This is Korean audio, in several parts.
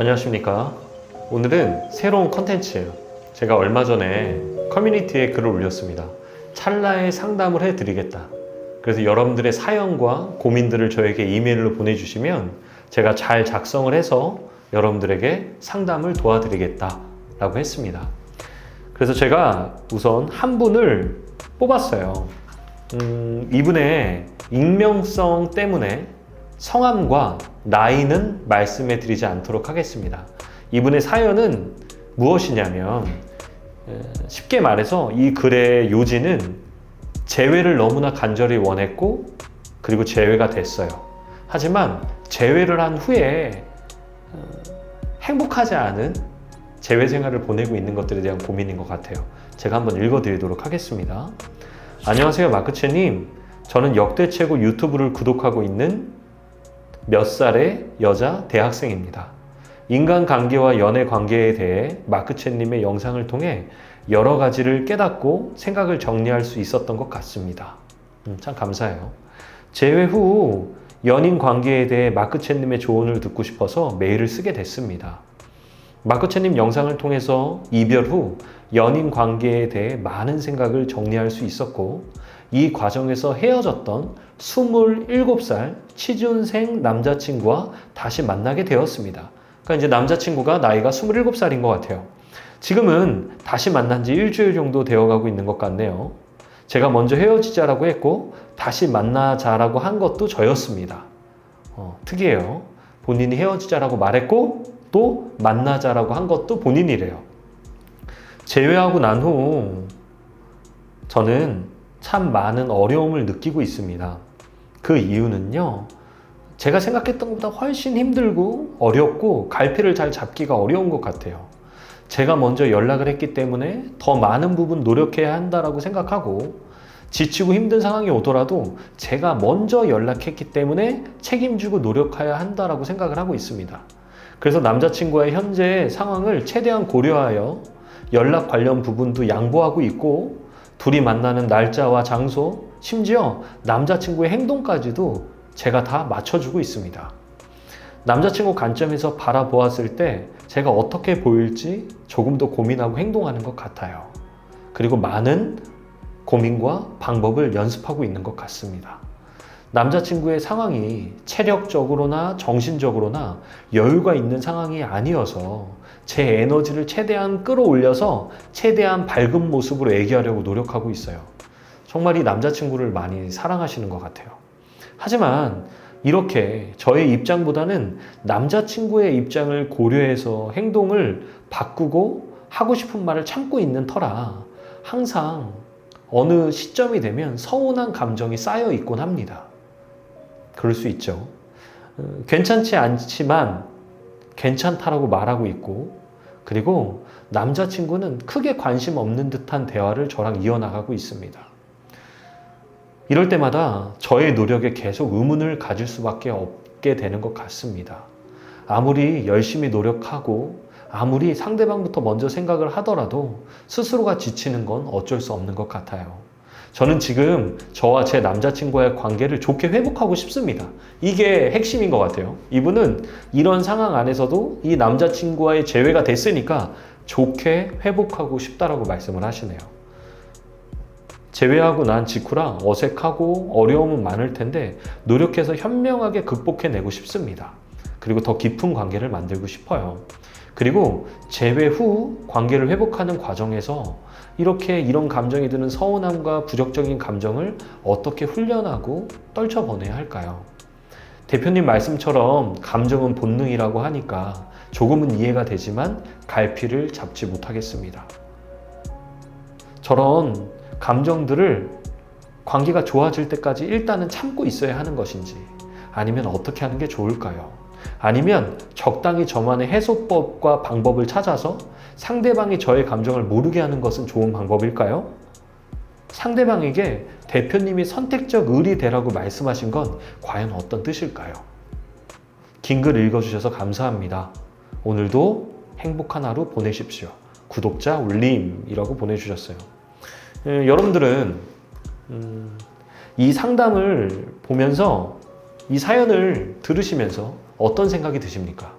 안녕하십니까. 오늘은 새로운 컨텐츠예요. 제가 얼마 전에 커뮤니티에 글을 올렸습니다. 찰나의 상담을 해드리겠다. 그래서 여러분들의 사연과 고민들을 저에게 이메일로 보내주시면 제가 잘 작성을 해서 여러분들에게 상담을 도와드리겠다 라고 했습니다. 그래서 제가 우선 한 분을 뽑았어요. 이분의 익명성 때문에 성함과 나이는 말씀해 드리지 않도록 하겠습니다. 이분의 사연은 무엇이냐면, 쉽게 말해서 이 글의 요지는 재회를 너무나 간절히 원했고, 그리고 재회가 됐어요. 하지만 재회를 한 후에 행복하지 않은 재회 생활을 보내고 있는 것들에 대한 고민인 것 같아요. 제가 한번 읽어드리도록 하겠습니다. 안녕하세요, 마크채님. 저는 역대 최고 유튜브를 구독하고 있는 몇 살의 여자 대학생입니다. 인간관계와 연애관계에 대해 마크채님의 영상을 통해 여러 가지를 깨닫고 생각을 정리할 수 있었던 것 같습니다. 참 감사해요. 재회 후 연인 관계에 대해 마크채님의 조언을 듣고 싶어서 메일을 쓰게 됐습니다. 마크채님 영상을 통해서 이별 후 연인 관계에 대해 많은 생각을 정리할 수 있었고, 이 과정에서 헤어졌던 27살 취준생 남자친구와 다시 만나게 되었습니다. 그러니까 이제 남자친구가 나이가 27살인 것 같아요. 지금은 다시 만난 지 일주일 정도 되어가고 있는 것 같네요. 제가 먼저 헤어지자라고 했고 다시 만나자라고 한 것도 저였습니다. 특이해요. 본인이 헤어지자라고 말했고 또 만나자라고 한 것도 본인이래요. 재회하고 난 후 저는 참 많은 어려움을 느끼고 있습니다. 그 이유는요, 제가 생각했던 것보다 훨씬 힘들고 어렵고 갈피를 잘 잡기가 어려운 것 같아요. 제가 먼저 연락을 했기 때문에 더 많은 부분 노력해야 한다라고 생각하고, 지치고 힘든 상황이 오더라도 제가 먼저 연락했기 때문에 책임지고 노력해야 한다라고 생각을 하고 있습니다. 그래서 남자친구와의 현재 상황을 최대한 고려하여 연락 관련 부분도 양보하고 있고, 둘이 만나는 날짜와 장소, 심지어 남자친구의 행동까지도 제가 다 맞춰주고 있습니다. 남자친구 관점에서 바라보았을 때 제가 어떻게 보일지 조금 더 고민하고 행동하는 것 같아요. 그리고 많은 고민과 방법을 연습하고 있는 것 같습니다. 남자친구의 상황이 체력적으로나 정신적으로나 여유가 있는 상황이 아니어서 제 에너지를 최대한 끌어올려서 최대한 밝은 모습으로 얘기하려고 노력하고 있어요. 정말 이 남자친구를 많이 사랑하시는 것 같아요. 하지만 이렇게 저의 입장보다는 남자친구의 입장을 고려해서 행동을 바꾸고 하고 싶은 말을 참고 있는 터라 항상 어느 시점이 되면 서운한 감정이 쌓여 있곤 합니다. 그럴 수 있죠. 괜찮지 않지만 괜찮다라고 말하고 있고, 그리고 남자친구는 크게 관심 없는 듯한 대화를 저랑 이어나가고 있습니다. 이럴 때마다 저의 노력에 계속 의문을 가질 수밖에 없게 되는 것 같습니다. 아무리 열심히 노력하고 아무리 상대방부터 먼저 생각을 하더라도 스스로가 지치는 건 어쩔 수 없는 것 같아요. 저는 지금 저와 제 남자친구와의 관계를 좋게 회복하고 싶습니다. 이게 핵심인 것 같아요. 이분은 이런 상황 안에서도 이 남자친구와의 재회가 됐으니까 좋게 회복하고 싶다라고 말씀을 하시네요. 재회하고 난 직후라 어색하고 어려움은 많을 텐데 노력해서 현명하게 극복해내고 싶습니다. 그리고 더 깊은 관계를 만들고 싶어요. 그리고 재회 후 관계를 회복하는 과정에서 이런 감정이 드는 서운함과 부정적인 감정을 어떻게 훈련하고 떨쳐보내야 할까요? 대표님 말씀처럼 감정은 본능이라고 하니까 조금은 이해가 되지만 갈피를 잡지 못하겠습니다. 저런 감정들을 관계가 좋아질 때까지 일단은 참고 있어야 하는 것인지, 아니면 어떻게 하는 게 좋을까요? 아니면 적당히 저만의 해소법과 방법을 찾아서 상대방이 저의 감정을 모르게 하는 것은 좋은 방법일까요? 상대방에게 대표님이 선택적 의리대라고 말씀하신 건 과연 어떤 뜻일까요? 긴 글 읽어주셔서 감사합니다. 오늘도 행복한 하루 보내십시오. 구독자 올림이라고 보내주셨어요. 여러분들은 이 상담을 보면서, 이 사연을 들으시면서 어떤 생각이 드십니까?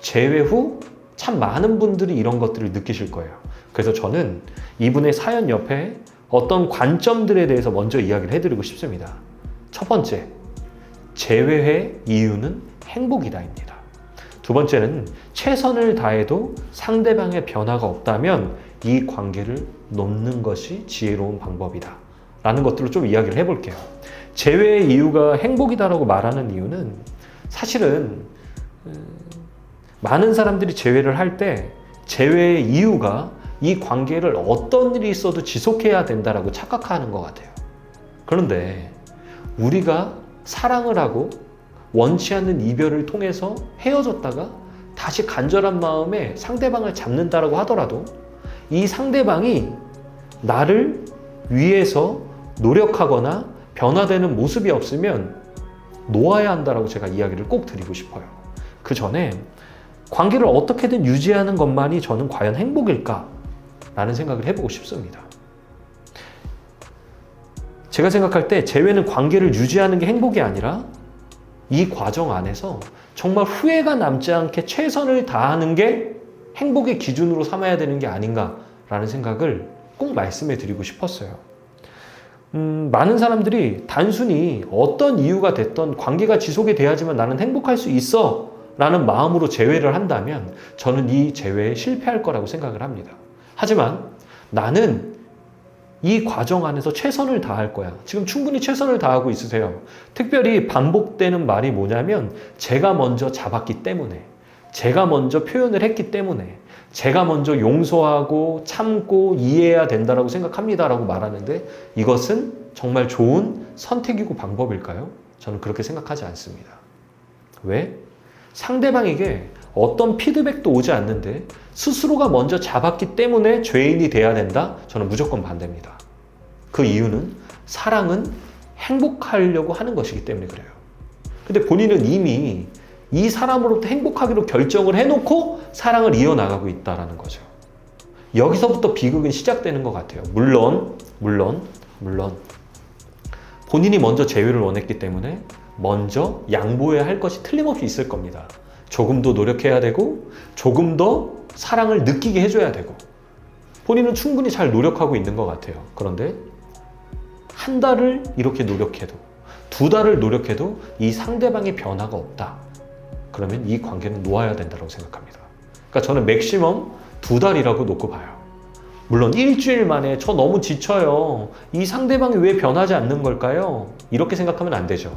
재회 후 참 많은 분들이 이런 것들을 느끼실 거예요. 그래서 저는 이분의 사연 옆에 어떤 관점들에 대해서 먼저 이야기를 해드리고 싶습니다. 첫 번째, 재회의 이유는 행복이다입니다. 두 번째는 최선을 다해도 상대방의 변화가 없다면 이 관계를 놓는 것이 지혜로운 방법이다 라는 것들을 좀 이야기를 해볼게요. 재회의 이유가 행복이다라고 말하는 이유는 사실은 많은 사람들이 재회를 할 때 재회의 이유가 이 관계를 어떤 일이 있어도 지속해야 된다라고 착각하는 것 같아요. 그런데 우리가 사랑을 하고 원치 않는 이별을 통해서 헤어졌다가 다시 간절한 마음에 상대방을 잡는다라고 하더라도 이 상대방이 나를 위해서 노력하거나 변화되는 모습이 없으면 놓아야 한다라고 제가 이야기를 꼭 드리고 싶어요. 그 전에 관계를 어떻게든 유지하는 것만이 저는 과연 행복일까? 라는 생각을 해보고 싶습니다. 제가 생각할 때 재회는 관계를 유지하는 게 행복이 아니라 이 과정 안에서 정말 후회가 남지 않게 최선을 다하는 게 행복의 기준으로 삼아야 되는 게 아닌가라는 생각을 꼭 말씀해 드리고 싶었어요. 많은 사람들이 단순히 어떤 이유가 됐던 관계가 지속이 돼야지만 나는 행복할 수 있어 라는 마음으로 재회를 한다면 저는 이 재회에 실패할 거라고 생각을 합니다. 하지만 나는 이 과정 안에서 최선을 다할 거야. 지금 충분히 최선을 다하고 있으세요. 특별히 반복되는 말이 뭐냐면 제가 먼저 잡았기 때문에, 제가 먼저 표현을 했기 때문에, 제가 먼저 용서하고 참고 이해해야 된다라고 생각합니다라고 말하는데 이것은 정말 좋은 선택이고 방법일까요? 저는 그렇게 생각하지 않습니다. 왜? 상대방에게 어떤 피드백도 오지 않는데 스스로가 먼저 잡았기 때문에 죄인이 돼야 된다? 저는 무조건 반대입니다. 그 이유는 사랑은 행복하려고 하는 것이기 때문에 그래요. 근데 본인은 이미 이 사람으로부터 행복하기로 결정을 해놓고 사랑을 이어나가고 있다는 거죠. 여기서부터 비극은 시작되는 것 같아요. 물론 본인이 먼저 재회를 원했기 때문에 먼저 양보해야 할 것이 틀림없이 있을 겁니다. 조금 더 노력해야 되고 조금 더 사랑을 느끼게 해줘야 되고 본인은 충분히 잘 노력하고 있는 것 같아요. 그런데 한 달을 이렇게 노력해도 두 달을 노력해도 이 상대방의 변화가 없다. 그러면 이 관계는 놓아야 된다고 생각합니다. 그러니까 저는 맥시멈 두 달이라고 놓고 봐요. 물론 일주일 만에 저 너무 지쳐요. 이 상대방이 왜 변하지 않는 걸까요? 이렇게 생각하면 안 되죠.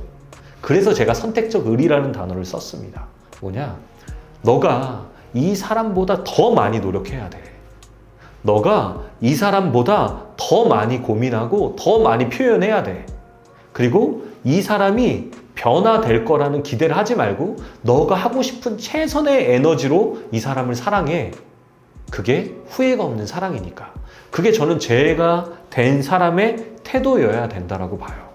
그래서 제가 선택적 의리라는 단어를 썼습니다. 뭐냐? 너가 이 사람보다 더 많이 노력해야 돼. 너가 이 사람보다 더 많이 고민하고 더 많이 표현해야 돼. 그리고 이 사람이 변화될 거라는 기대를 하지 말고 너가 하고 싶은 최선의 에너지로 이 사람을 사랑해. 그게 후회가 없는 사랑이니까. 그게 저는 제가 된 사람의 태도여야 된다라고 봐요.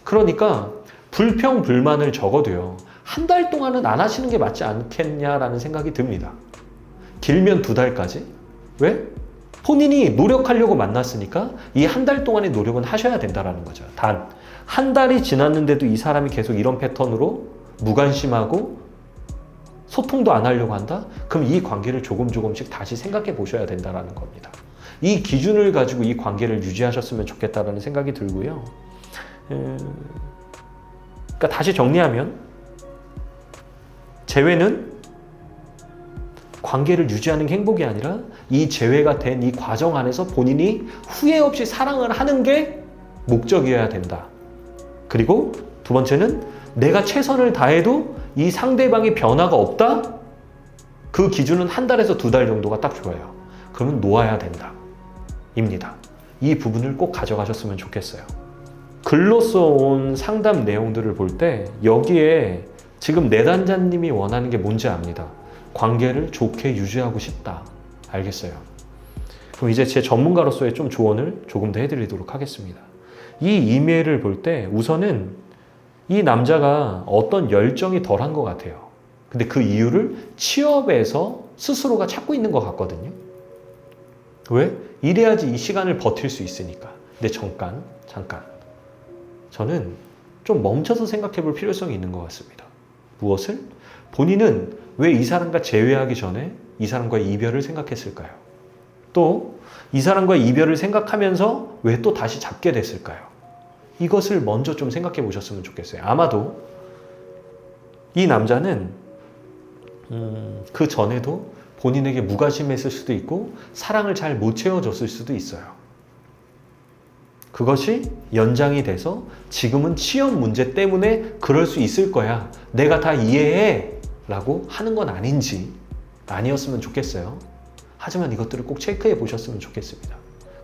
그러니까 불평, 불만을 적어도요. 한 달 동안은 안 하시는 게 맞지 않겠냐라는 생각이 듭니다. 길면 두 달까지. 왜? 본인이 노력하려고 만났으니까 이 한 달 동안의 노력은 하셔야 된다라는 거죠. 단, 한 달이 지났는데도 이 사람이 계속 이런 패턴으로 무관심하고 소통도 안 하려고 한다? 그럼 이 관계를 조금씩 다시 생각해 보셔야 된다라는 겁니다. 이 기준을 가지고 이 관계를 유지하셨으면 좋겠다라는 생각이 들고요. 그러니까 다시 정리하면 재회는 관계를 유지하는 게 행복이 아니라 이 재회가 된 이 과정 안에서 본인이 후회 없이 사랑을 하는 게 목적이어야 된다. 그리고 두 번째는 내가 최선을 다해도 이 상대방의 변화가 없다? 그 기준은 한 달에서 두 달 정도가 딱 좋아요. 그러면 놓아야 된다. 입니다. 이 부분을 꼭 가져가셨으면 좋겠어요. 글로 써온 상담 내용들을 볼 때 여기에 지금 내담자님이 원하는 게 뭔지 압니다. 관계를 좋게 유지하고 싶다. 알겠어요. 그럼 이제 제 전문가로서의 좀 조언을 조금 더 해드리도록 하겠습니다. 이 이메일을 볼 때 우선은 이 남자가 어떤 열정이 덜한 것 같아요. 근데 그 이유를 취업에서 스스로가 찾고 있는 것 같거든요. 왜? 이래야지 이 시간을 버틸 수 있으니까. 근데 잠깐. 저는 좀 멈춰서 생각해 볼 필요성이 있는 것 같습니다. 무엇을? 본인은 왜 이 사람과 재회하기 전에 이 사람과의 이별을 생각했을까요? 또 이 사람과의 이별을 생각하면서 왜 또 다시 잡게 됐을까요? 이것을 먼저 좀 생각해 보셨으면 좋겠어요. 아마도 이 남자는 그 전에도 본인에게 무관심했을 수도 있고 사랑을 잘 못 채워줬을 수도 있어요. 그것이 연장이 돼서 지금은 취업 문제 때문에 그럴 수 있을 거야. 내가 다 이해해. 라고 하는 건 아니었으면 좋겠어요. 하지만 이것들을 꼭 체크해 보셨으면 좋겠습니다.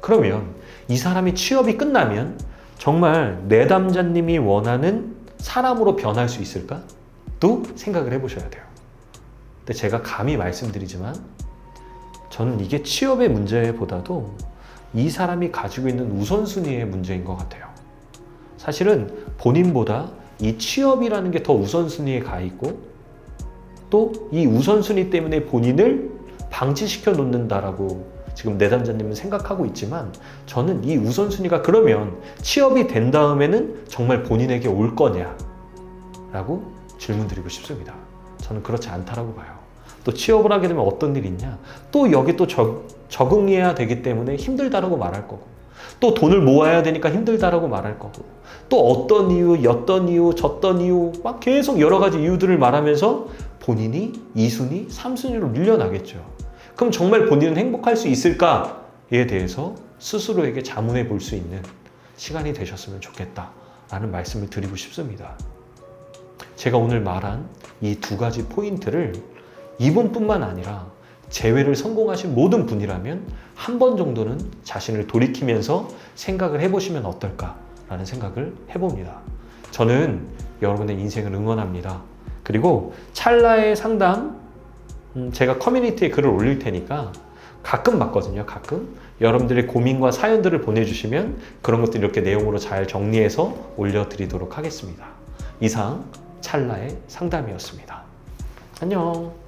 그러면 이 사람이 취업이 끝나면 정말 내담자님이 원하는 사람으로 변할 수 있을까? 또 생각을 해보셔야 돼요. 근데 제가 감히 말씀드리지만 저는 이게 취업의 문제보다도 이 사람이 가지고 있는 우선순위의 문제인 것 같아요. 사실은 본인보다 이 취업이라는 게 더 우선순위에 가 있고 또 이 우선순위 때문에 본인을 방치시켜 놓는다라고 지금 내담자님은 생각하고 있지만 저는 이 우선순위가 그러면 취업이 된 다음에는 정말 본인에게 올 거냐? 라고 질문 드리고 싶습니다. 저는 그렇지 않다라고 봐요. 또 취업을 하게 되면 어떤 일이 있냐? 또 여기 또 적응해야 되기 때문에 힘들다라고 말할 거고 또 돈을 모아야 되니까 힘들다라고 말할 거고 또 어떤 이유, 였던 이유, 졌던 이유 막 계속 여러 가지 이유들을 말하면서 본인이 2순위, 3순위로 밀려나겠죠. 그럼 정말 본인은 행복할 수 있을까에 대해서 스스로에게 자문해 볼 수 있는 시간이 되셨으면 좋겠다라는 말씀을 드리고 싶습니다. 제가 오늘 말한 이 두 가지 포인트를 이분뿐만 아니라 재회를 성공하신 모든 분이라면 한 번 정도는 자신을 돌이키면서 생각을 해보시면 어떨까라는 생각을 해봅니다. 저는 여러분의 인생을 응원합니다. 그리고 찰나의 상담 제가 커뮤니티에 글을 올릴 테니까 가끔 봤거든요. 가끔 여러분들의 고민과 사연들을 보내주시면 그런 것들 이렇게 내용으로 잘 정리해서 올려드리도록 하겠습니다. 이상 찰나의 상담이었습니다. 안녕.